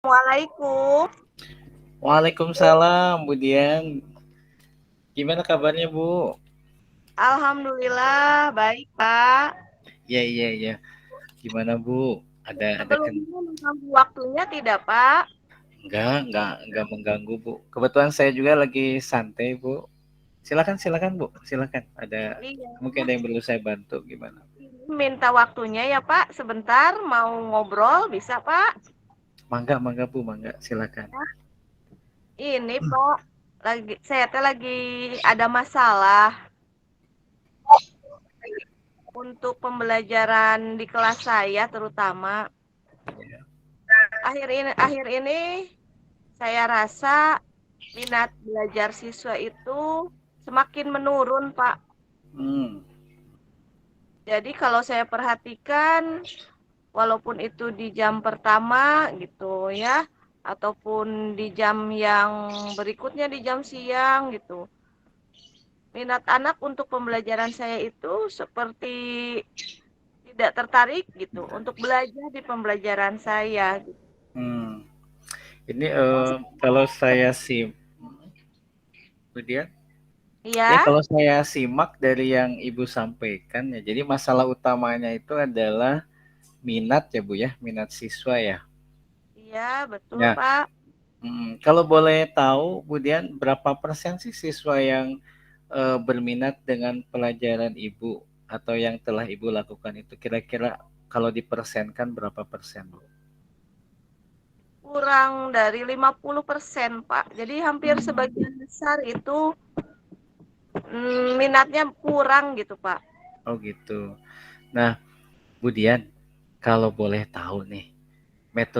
Assalamualaikum. Waalaikumsalam, Bu Dian. Gimana kabarnya, Bu? Alhamdulillah baik, Pak. Iya, iya, iya. Gimana, Bu? Ada Sebelumnya mengganggu waktunya tidak, Pak? enggak mengganggu, Bu. Kebetulan saya juga lagi santai, Bu. Silakan, silakan, Bu. Silakan. Iya. Mungkin ada yang perlu saya bantu gimana? Minta waktunya ya, Pak. Sebentar mau ngobrol bisa, Pak? Mangga, mangga, Bu, mangga. Silakan. Ini, Pak, saya lagi ada masalah untuk pembelajaran di kelas saya terutama. Akhir ini saya rasa minat belajar siswa itu semakin menurun, Pak. Hmm, Jadi kalau saya perhatikan, walaupun itu di jam pertama gitu ya, ataupun di jam yang berikutnya di jam siang gitu, minat anak untuk pembelajaran saya itu seperti tidak tertarik gitu untuk belajar di pembelajaran saya. Gitu. hmm. Ini Yang kalau saya sih, Bu Dian. Ya, Iya, kalau saya simak dari yang Ibu sampaikan ya, jadi masalah utamanya itu adalah minat ya, Bu ya, minat siswa ya. iya betul Ya, Pak. kalau boleh tahu, Budian, berapa persen sih siswa yang berminat dengan pelajaran Ibu atau yang telah Ibu lakukan itu kira-kira kalau dipersenkan berapa persen, Bu? Kurang dari 50% Pak. Jadi hampir Hmm. sebagian besar itu minatnya kurang gitu Pak. Oh gitu. Nah, Budian, kalau boleh tahu nih,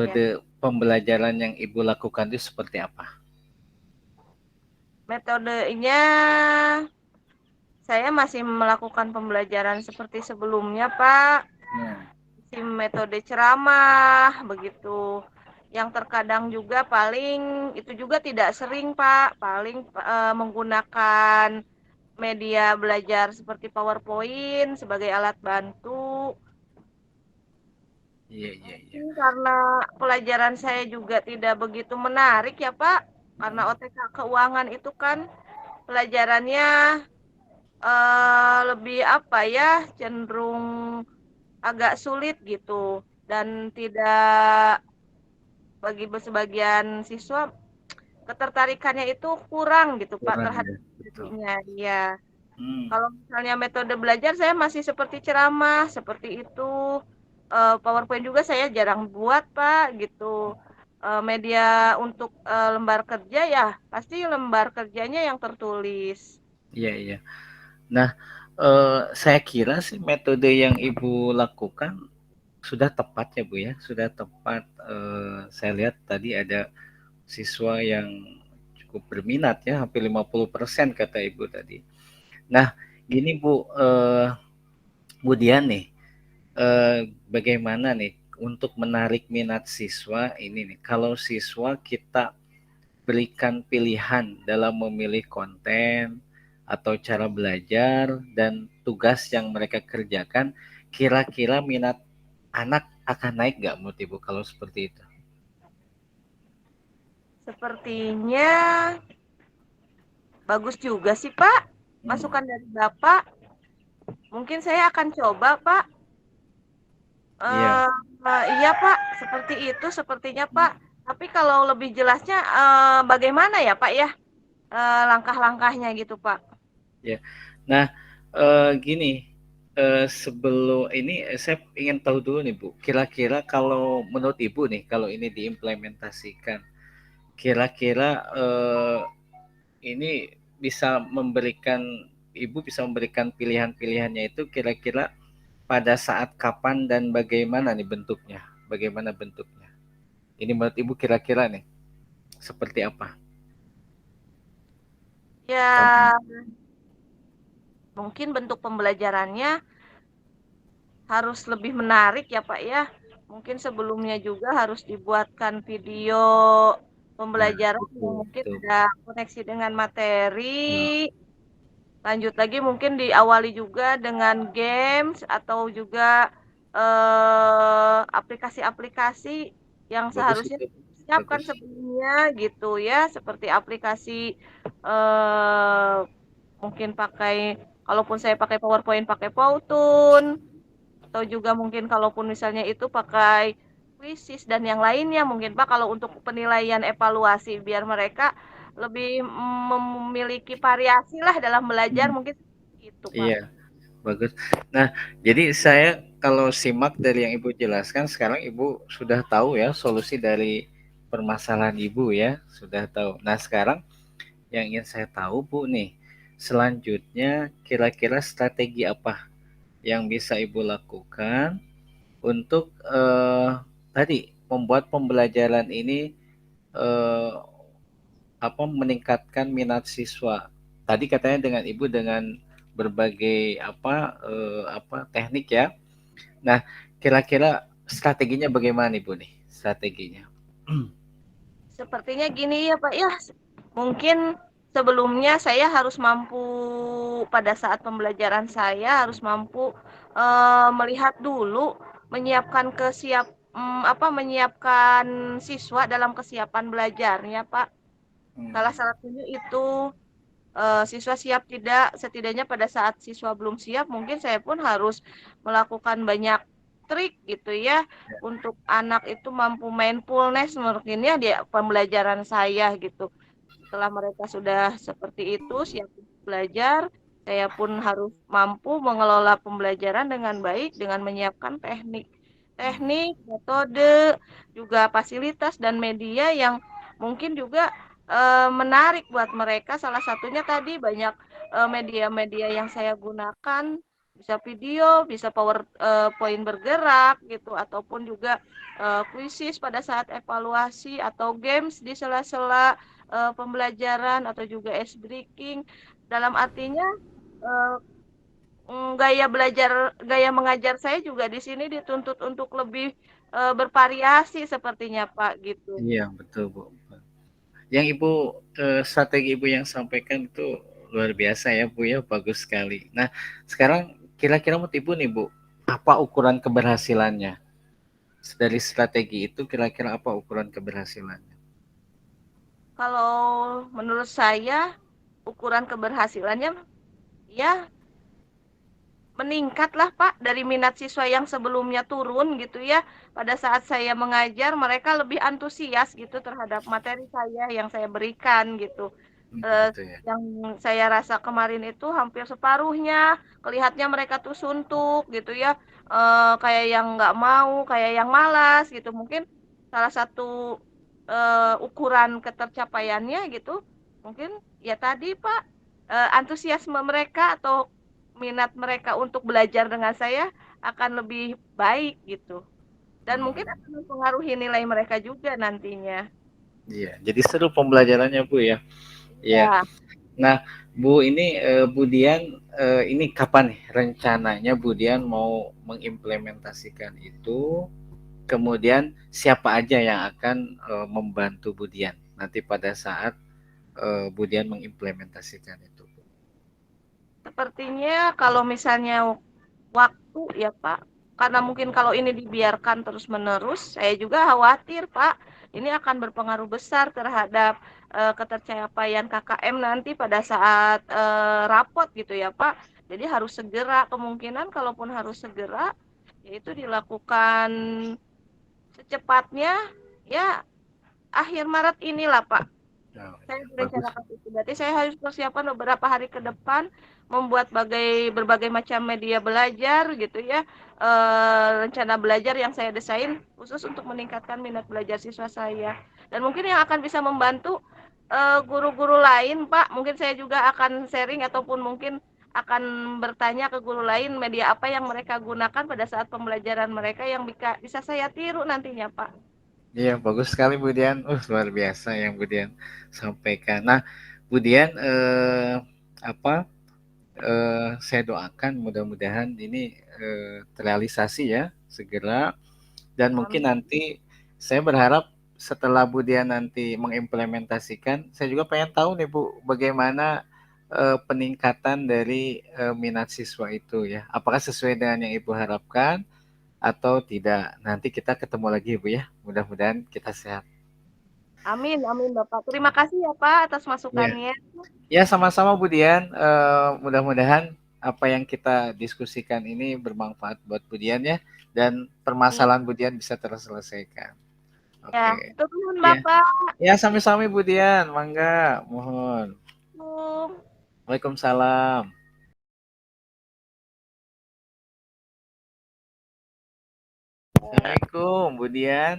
Ya. metode pembelajaran yang Ibu lakukan itu seperti apa? Metodenya saya masih melakukan pembelajaran seperti sebelumnya, Pak. Hmm. Si metode ceramah begitu. Yang terkadang juga paling itu juga tidak sering, Pak. Paling menggunakan media belajar seperti PowerPoint sebagai alat bantu. Iya, iya, iya. Mungkin karena pelajaran saya juga tidak begitu menarik ya, Pak. Karena Hmm. OTK keuangan itu kan pelajarannya lebih apa ya, cenderung agak sulit gitu dan tidak bagi sebagian siswa ketertarikannya itu kurang gitu Pak Kurang terhadap ya, betul. materinya. Iya. Hmm. Kalau misalnya metode belajar saya masih seperti ceramah, seperti itu. PowerPoint juga saya jarang buat Pak gitu. Media untuk lembar kerja ya pasti lembar kerjanya yang tertulis. Iya, iya. Nah, saya kira sih metode yang Ibu lakukan sudah tepat ya, Bu ya, sudah tepat. Saya lihat tadi ada siswa yang cukup berminat ya, hampir 50% kata Ibu tadi. Nah, gini Bu, Bu Dian nih, bagaimana nih untuk menarik minat siswa ini nih, kalau siswa kita berikan pilihan dalam memilih konten atau cara belajar dan tugas yang mereka kerjakan, kira-kira minat anak akan naik nggak menurut Ibu kalau seperti itu? Sepertinya bagus juga sih Pak. Hmm. Masukan dari Bapak. Mungkin saya akan coba Pak. Iya. Eee, iya Pak, seperti itu sepertinya Pak. Tapi kalau lebih jelasnya, bagaimana ya Pak ya, langkah-langkahnya gitu Pak? Ya. Nah, gini, sebelum ini saya ingin tahu dulu nih Bu, kira-kira kalau menurut Ibu nih, kalau ini diimplementasikan, kira-kira ini bisa memberikan Ibu bisa memberikan pilihan-pilihannya itu kira-kira pada saat kapan dan bagaimana nih bentuknya? Bagaimana bentuknya? Ini menurut Ibu kira-kira nih seperti apa? Ya mungkin bentuk pembelajarannya harus lebih menarik ya Pak ya. Mungkin sebelumnya juga harus dibuatkan video Nah, pembelajaran yang itu mungkin itu. ada koneksi dengan Nah, materi. Lanjut lagi mungkin diawali juga dengan games atau juga aplikasi-aplikasi yang bagus seharusnya itu. siapkan bagus. sebelumnya gitu ya, seperti aplikasi eh, mungkin pakai, kalaupun saya pakai PowerPoint pakai Powtoon, atau juga mungkin kalaupun misalnya itu pakai Quizzes dan yang lainnya mungkin Pak, kalau untuk penilaian evaluasi biar mereka lebih memiliki variasi lah dalam belajar Hmm, mungkin itu Pak. iya, bagus. Nah, jadi saya kalau simak dari yang Ibu jelaskan, sekarang Ibu sudah tahu ya solusi dari permasalahan Ibu ya, sudah tahu. Nah, sekarang yang ingin saya tahu Bu nih, selanjutnya kira-kira strategi apa yang bisa Ibu lakukan untuk tadi membuat pembelajaran ini eh, apa meningkatkan minat siswa. Tadi katanya dengan Ibu dengan berbagai apa teknik ya. Nah, kira-kira strateginya bagaimana Ibu nih? Strateginya. Sepertinya gini ya Pak ya, mungkin sebelumnya saya harus mampu pada saat pembelajaran saya harus mampu melihat dulu, menyiapkan menyiapkan siswa dalam kesiapan belajarnya Pak. Salah Hmm, satunya itu siswa siap tidak, setidaknya pada saat siswa belum siap mungkin saya pun harus melakukan banyak trik gitu ya untuk anak itu mampu mindfulness mungkin ya di pembelajaran saya gitu. Setelah mereka sudah seperti itu siap untuk belajar, saya pun harus mampu mengelola pembelajaran dengan baik dengan menyiapkan teknik, hmm, metode, juga fasilitas dan media yang mungkin juga menarik buat mereka. Salah satunya tadi banyak media-media yang saya gunakan, bisa video, bisa PowerPoint bergerak gitu, ataupun juga kuisis pada saat evaluasi atau games di sela-sela pembelajaran atau juga ice breaking. Dalam artinya eh, gaya mengajar saya juga di sini dituntut untuk lebih bervariasi sepertinya Pak gitu. iya betul Bu. Yang Ibu strategi Ibu yang sampaikan itu luar biasa ya Bu ya, bagus sekali. Nah, sekarang kira-kira menurut Ibu nih Bu, apa ukuran keberhasilannya? Dari strategi itu kira-kira apa ukuran keberhasilannya? Kalau menurut saya ukuran keberhasilannya ya meningkatlah Pak dari minat siswa yang sebelumnya turun gitu ya. Pada saat saya mengajar mereka lebih antusias gitu terhadap materi saya yang saya berikan gitu. Eh, Gitu ya. yang saya rasa kemarin itu hampir separuhnya kelihatannya mereka tuh suntuk gitu ya. Kayak yang nggak mau, kayak yang malas gitu. Mungkin salah satu ukuran ketercapaiannya gitu. Mungkin ya tadi Pak, antusiasme mereka atau minat mereka untuk belajar dengan saya akan lebih baik gitu. Dan mungkin Hmm, akan mempengaruhi nilai mereka juga nantinya. iya, jadi seru pembelajarannya Bu ya. Iya. Ya, Nah, Bu ini Bu Dian ini kapan nih rencananya Bu Dian mau mengimplementasikan itu? Kemudian siapa aja yang akan membantu Bu Dian nanti pada saat Bu Dian mengimplementasikan itu? sepertinya kalau misalnya waktu ya Pak, karena mungkin kalau ini dibiarkan terus-menerus, saya juga khawatir Pak, ini akan berpengaruh besar terhadap ketercapaian KKM nanti pada saat rapot gitu ya Pak. Jadi harus segera, kemungkinan kalaupun harus segera, yaitu dilakukan secepatnya ya akhir Maret inilah Pak. Oh, Saya ya, bagus. merencanakan itu. Berarti saya harus persiapan beberapa hari ke depan membuat berbagai macam media belajar gitu ya. Rencana belajar yang saya desain khusus untuk meningkatkan minat belajar siswa saya. Dan mungkin yang akan bisa membantu guru-guru lain, Pak. Mungkin saya juga akan sharing ataupun mungkin akan bertanya ke guru lain media apa yang mereka gunakan pada saat pembelajaran mereka yang bisa saya tiru nantinya, Pak. Iya, bagus sekali Bu Dian. Luar biasa yang Bu Dian sampaikan. Nah, Bu Dian apa saya doakan mudah-mudahan ini terrealisasi ya segera dan mungkin Amin. nanti saya berharap setelah Bu Dian nanti mengimplementasikan, saya juga pengen tahu nih Bu, bagaimana peningkatan dari minat siswa itu ya. Apakah sesuai dengan yang Ibu harapkan atau tidak? Nanti kita ketemu lagi Bu ya. Mudah-mudahan kita sehat. Amin, amin Bapak. Terima kasih ya Pak atas Ya, masukannya. ya sama-sama Bu Dian. Mudah-mudahan apa yang kita diskusikan ini bermanfaat buat Bu Dian ya, dan Amin. permasalahan Bu Dian bisa terselesaikan. Ya, Oke. itu dulu Ya, Bapak. ya sami-sami Bu Dian. Mangga, mohon. Assalamualaikum. Waalaikumsalam. Assalamualaikum Bu Dian.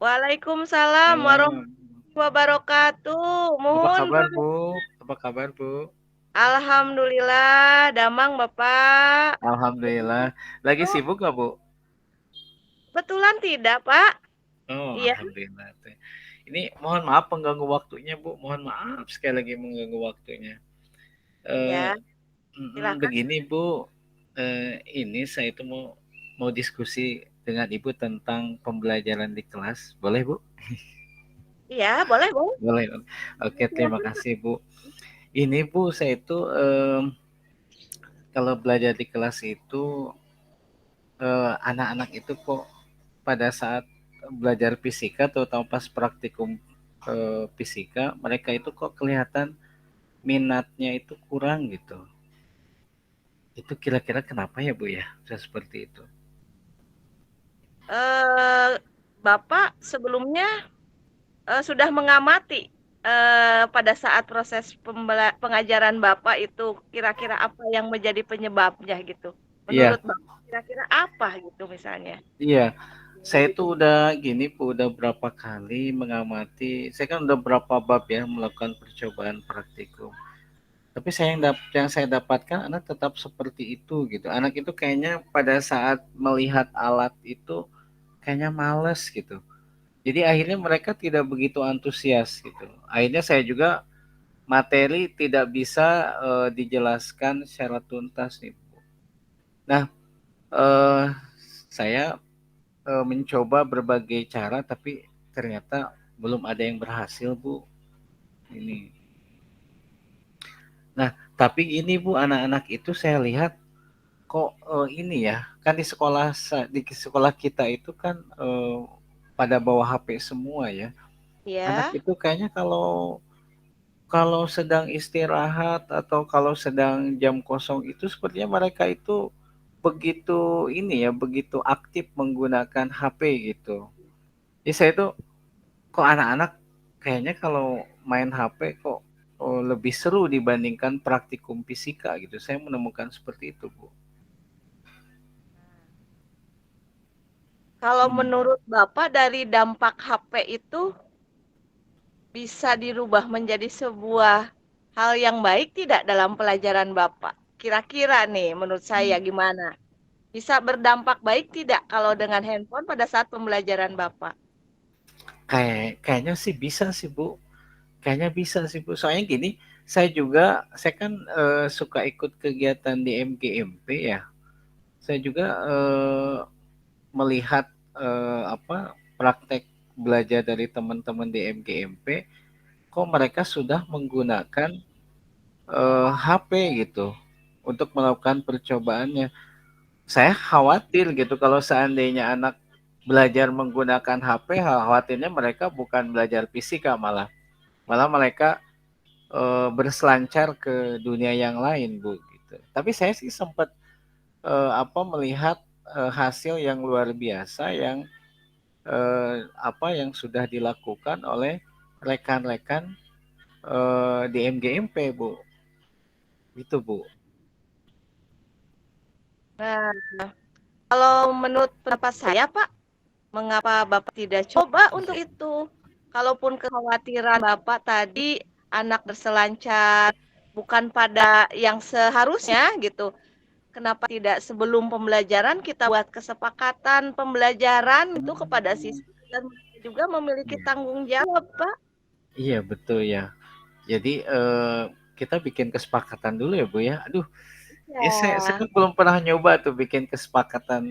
Waalaikumsalam Ya. warahmatullahi wabarakatuh. Apa Mohon kabar Bu? Apa kabar Bu? Alhamdulillah, damang Bapak. Alhamdulillah. Lagi Oh, sibuk nggak Bu? kebetulan tidak, Pak. Oh, Iya, alhamdulillah. Ini mohon maaf pengganggu waktunya Bu. Mohon maaf sekali lagi mengganggu waktunya. iya, Eh, silakan. Begini Bu, ini saya itu mau mau diskusi dengan Ibu tentang pembelajaran di kelas. Boleh Bu? Iya, boleh, boleh. Boleh. Oke, terima Silakan, Pak. kasih Bu. Ini Bu, saya itu kalau belajar di kelas itu anak-anak itu kok pada saat belajar fisika terutama pas praktikum fisika mereka itu kok kelihatan minatnya itu kurang gitu. Itu kira-kira kenapa ya Bu ya? Bisa seperti itu. Eh, Bapak sebelumnya sudah mengamati pada saat proses pengajaran Bapak itu kira-kira apa yang menjadi penyebabnya gitu. Iya, Menurut Bapak kira-kira apa gitu misalnya? iya. Saya itu udah gini Bu, udah berapa kali mengamati. Saya kan udah berapa bab ya melakukan percobaan praktikum. Tapi yang saya dapatkan anak tetap seperti itu gitu. Anak itu kayaknya pada saat melihat alat itu kayaknya males gitu. Jadi akhirnya mereka tidak begitu antusias gitu. Akhirnya saya juga materi tidak bisa dijelaskan secara tuntas nih. Nah, eh, saya mencoba berbagai cara tapi ternyata belum ada yang berhasil, Bu. Ini. Nah, tapi ini Bu, anak-anak itu saya lihat kok ini ya, kan di sekolah kita itu kan pada bawa HP semua ya. Anak Ya. itu kayaknya kalau kalau sedang istirahat atau kalau sedang jam kosong itu sepertinya mereka itu begitu ini ya, begitu aktif menggunakan HP gitu. Jadi saya itu kok anak-anak kayaknya kalau main HP kok lebih seru dibandingkan praktikum fisika gitu. Saya menemukan seperti itu, Bu. Kalau Hmm. menurut Bapak dari dampak HP itu bisa dirubah menjadi sebuah hal yang baik tidak dalam pelajaran Bapak? Kira-kira nih menurut saya Hmm. gimana? Bisa berdampak baik tidak kalau dengan handphone pada saat pembelajaran Bapak? Kayaknya sih bisa sih, Bu. Kayaknya bisa sih, Bu. Soalnya gini, saya kan suka ikut kegiatan di MGMP ya. Saya juga melihat apa praktek belajar dari teman-teman di MGMP, kok mereka sudah menggunakan HP gitu untuk melakukan percobaannya. Saya khawatir gitu kalau seandainya anak belajar menggunakan HP, khawatirnya mereka bukan belajar fisika malah, malah mereka berselancar ke dunia yang lain Bu gitu. Tapi saya sih sempat apa melihat hasil yang luar biasa yang apa yang sudah dilakukan oleh rekan-rekan di MGMP Bu, itu Bu. Nah, kalau menurut pendapat saya, Pak, mengapa Bapak tidak coba untuk itu? Kalaupun kekhawatiran Bapak tadi anak berselancar bukan pada yang seharusnya gitu. Kenapa tidak sebelum pembelajaran kita buat kesepakatan pembelajaran itu kepada siswa dan mereka juga memiliki Iya, tanggung jawab, Pak. iya betul ya. Jadi kita bikin kesepakatan dulu ya Bu ya. Aduh, saya Ya. kan belum pernah nyoba tuh bikin kesepakatan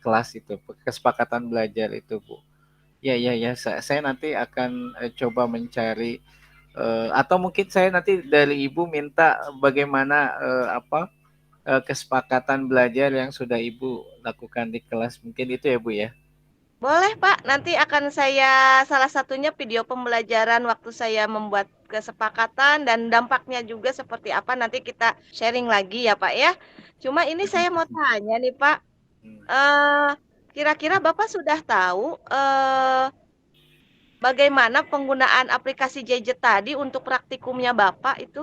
kelas itu, kesepakatan belajar itu Bu. Ya, ya, ya. Saya nanti akan coba mencari atau mungkin saya nanti dari Ibu minta bagaimana apa kesepakatan belajar yang sudah Ibu lakukan di kelas. Mungkin itu ya Bu ya. Boleh Pak, nanti akan saya salah satunya video pembelajaran waktu saya membuat kesepakatan dan dampaknya juga seperti apa nanti kita sharing lagi ya Pak ya. Cuma ini saya mau tanya nih Pak, Hmm. eh kira-kira Bapak sudah tahu bagaimana penggunaan aplikasi gadget tadi untuk praktikumnya Bapak itu?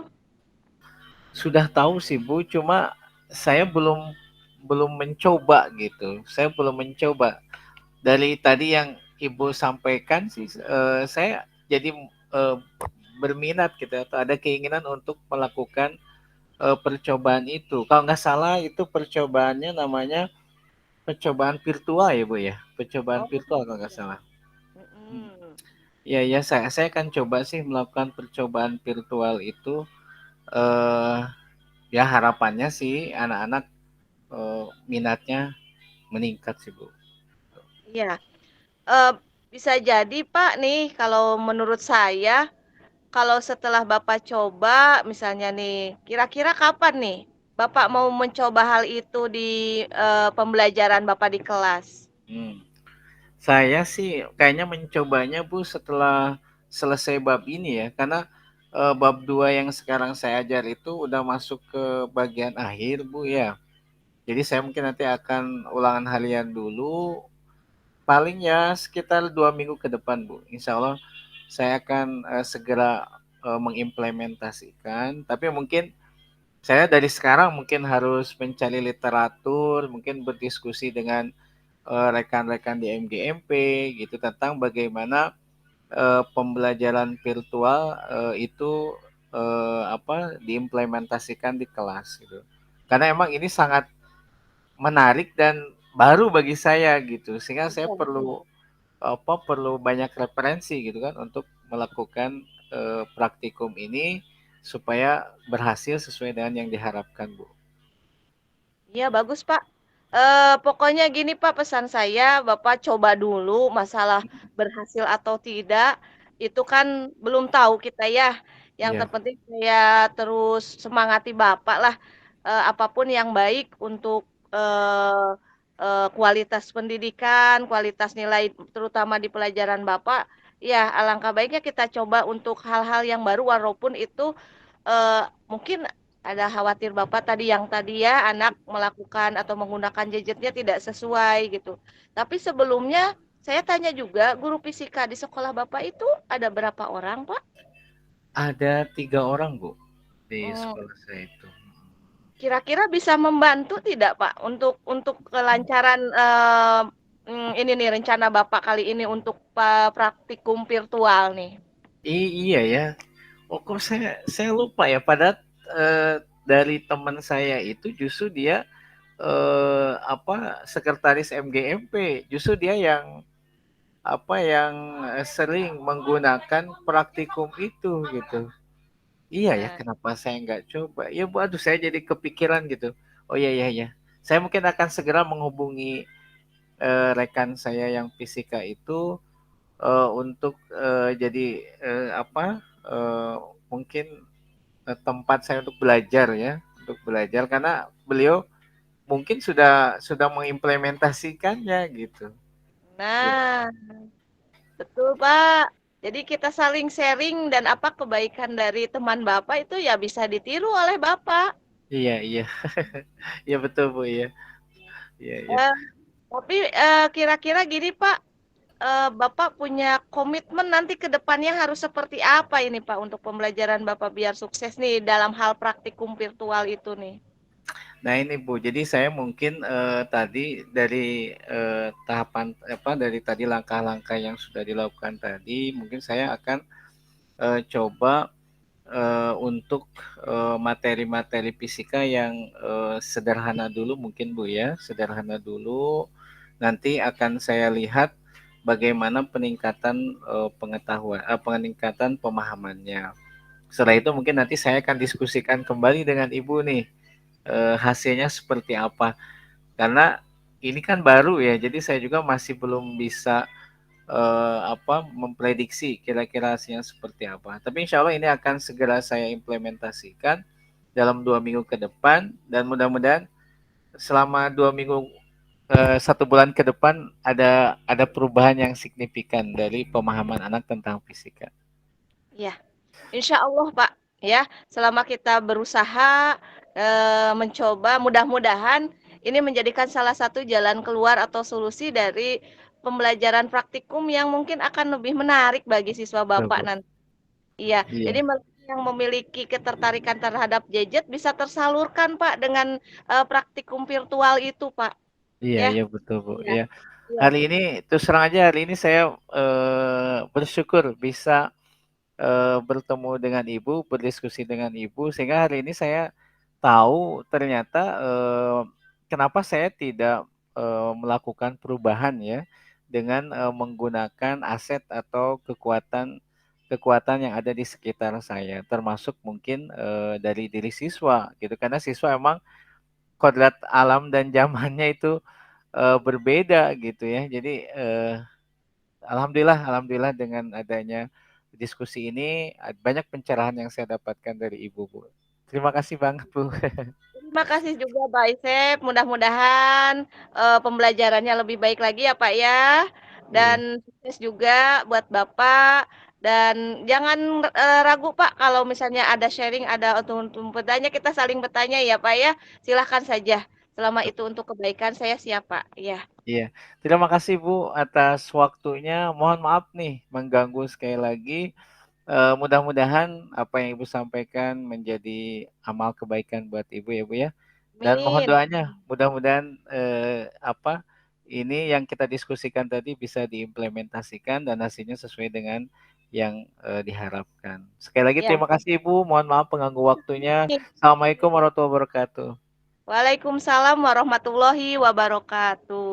Sudah tahu sih Bu, cuma saya belum mencoba gitu. Saya belum mencoba. Dari tadi yang Ibu sampaikan sih, saya jadi eh, berminat gitu atau ada keinginan untuk melakukan percobaan itu. Kalau nggak salah itu percobaannya namanya percobaan virtual ya Bu ya, percobaan Oh, virtual kalau nggak iya. salah. Mm-mm. Ya ya saya akan coba sih melakukan percobaan virtual itu. eh Ya harapannya sih anak-anak minatnya meningkat sih Bu. Iya. Eh, bisa jadi Pak nih kalau menurut saya kalau setelah Bapak coba, misalnya nih, kira-kira kapan nih Bapak mau mencoba hal itu di pembelajaran Bapak di kelas? Hmm. Saya sih kayaknya mencobanya Bu setelah selesai bab ini ya, karena bab 2 yang sekarang saya ajar itu udah masuk ke bagian akhir Bu ya. Jadi saya mungkin nanti akan ulangan harian dulu, paling ya sekitar 2 minggu ke depan Bu. Insya Allah saya akan segera mengimplementasikan. Tapi mungkin saya dari sekarang mungkin harus mencari literatur, mungkin berdiskusi dengan rekan-rekan di MGMP gitu tentang bagaimana pembelajaran virtual itu apa diimplementasikan di kelas gitu. Karena emang ini sangat menarik dan baru bagi saya gitu. Sehingga saya Iya, betul. perlu banyak referensi gitu kan untuk melakukan praktikum ini supaya berhasil sesuai dengan yang diharapkan, Bu. Iya, bagus, Pak. Pokoknya gini, Pak, pesan saya, Bapak coba dulu masalah berhasil atau tidak, itu kan belum tahu kita ya. Yang Iya. terpenting saya terus semangati Bapak lah, apapun yang baik untuk eh, kualitas pendidikan, kualitas nilai, terutama di pelajaran Bapak. Ya, alangkah baiknya kita coba untuk hal-hal yang baru, walaupun itu eh, mungkin ada khawatir Bapak tadi yang tadi ya anak melakukan atau menggunakan gadgetnya tidak sesuai gitu. Tapi sebelumnya saya tanya juga guru fisika di sekolah Bapak itu ada berapa orang, Pak? Ada 3 orang, Bu, di Hmm, sekolah saya itu. kira-kira bisa membantu tidak, Pak, untuk kelancaran ini nih rencana Bapak kali ini untuk praktikum virtual nih. Iya ya. Oh, kok saya lupa ya. Padahal dari teman saya itu justru dia apa sekretaris MGMP. Justru dia yang apa yang sering menggunakan praktikum itu gitu. Iya ya, Nah, kenapa saya nggak coba? Ya, Bu, aduh saya jadi kepikiran gitu. Oh iya iya iya. Saya mungkin akan segera menghubungi rekan saya yang fisika itu untuk jadi apa? Mungkin tempat saya untuk belajar ya, untuk belajar karena beliau mungkin sudah mengimplementasikannya gitu. Gitu. nah, betul, Pak. Jadi kita saling sharing dan apa kebaikan dari teman Bapak itu ya bisa ditiru oleh Bapak. Iya iya. Iya betul Bu ya. Iya iya. Eh, tapi kira-kira gini Pak, Bapak punya komitmen nanti ke depannya harus seperti apa ini Pak untuk pembelajaran Bapak biar sukses nih dalam hal praktikum virtual itu nih. Nah ini Bu, jadi saya mungkin tadi dari tahapan apa dari tadi langkah-langkah yang sudah dilakukan tadi, mungkin saya akan coba untuk materi-materi fisika yang sederhana dulu mungkin Bu ya, sederhana dulu. Nanti akan saya lihat bagaimana peningkatan pengetahuan, peningkatan pemahamannya. Setelah itu mungkin nanti saya akan diskusikan kembali dengan Ibu nih hasilnya seperti apa. Karena ini kan baru ya, jadi saya juga masih belum bisa apa memprediksi kira-kira hasilnya seperti apa. Tapi insya Allah ini akan segera saya implementasikan dalam 2 minggu ke depan dan mudah-mudahan selama 2 minggu satu bulan ke depan ada perubahan yang signifikan dari pemahaman anak tentang fisika. Ya, insya Allah Pak, ya, selama kita berusaha mencoba, mudah-mudahan ini menjadikan salah satu jalan keluar atau solusi dari pembelajaran praktikum yang mungkin akan lebih menarik bagi siswa Betul, Bapak Bu. nanti. Iya, jadi Iya, mereka yang memiliki ketertarikan terhadap gadget bisa tersalurkan Pak dengan praktikum virtual itu Pak. iya, Ya, iya betul, Bu. iya, Iya. iya. Hari ini terus terang aja hari ini saya bersyukur bisa bertemu dengan Ibu, berdiskusi dengan Ibu, sehingga hari ini saya tahu ternyata kenapa saya tidak melakukan perubahan ya dengan menggunakan aset atau kekuatan kekuatan yang ada di sekitar saya, termasuk mungkin dari diri siswa gitu, karena siswa emang kodrat alam dan zamannya itu berbeda gitu ya. Jadi alhamdulillah, alhamdulillah dengan adanya diskusi ini banyak pencerahan yang saya dapatkan dari Ibu, Bu. Terima kasih banget, Bu. Terima kasih juga Pak Isep. Mudah-mudahan pembelajarannya lebih baik lagi ya Pak ya. Dan Iya, sukses juga buat Bapak. Dan jangan ragu Pak kalau misalnya ada sharing, ada untuk bertanya, kita saling bertanya ya Pak ya. Silahkan saja. Selama itu untuk kebaikan saya siap Pak. Ya. iya. Terima kasih, Bu, atas waktunya. Mohon maaf nih mengganggu sekali lagi. Mudah-mudahan apa yang Ibu sampaikan menjadi amal kebaikan buat Ibu ya, Bu ya. Dan mohon Amin. doanya, mudah-mudahan ini yang kita diskusikan tadi bisa diimplementasikan dan hasilnya sesuai dengan yang diharapkan. Sekali lagi Ya. terima kasih Ibu. Mohon maaf pengganggu waktunya. Assalamualaikum warahmatullahi wabarakatuh. Waalaikumsalam warahmatullahi wabarakatuh.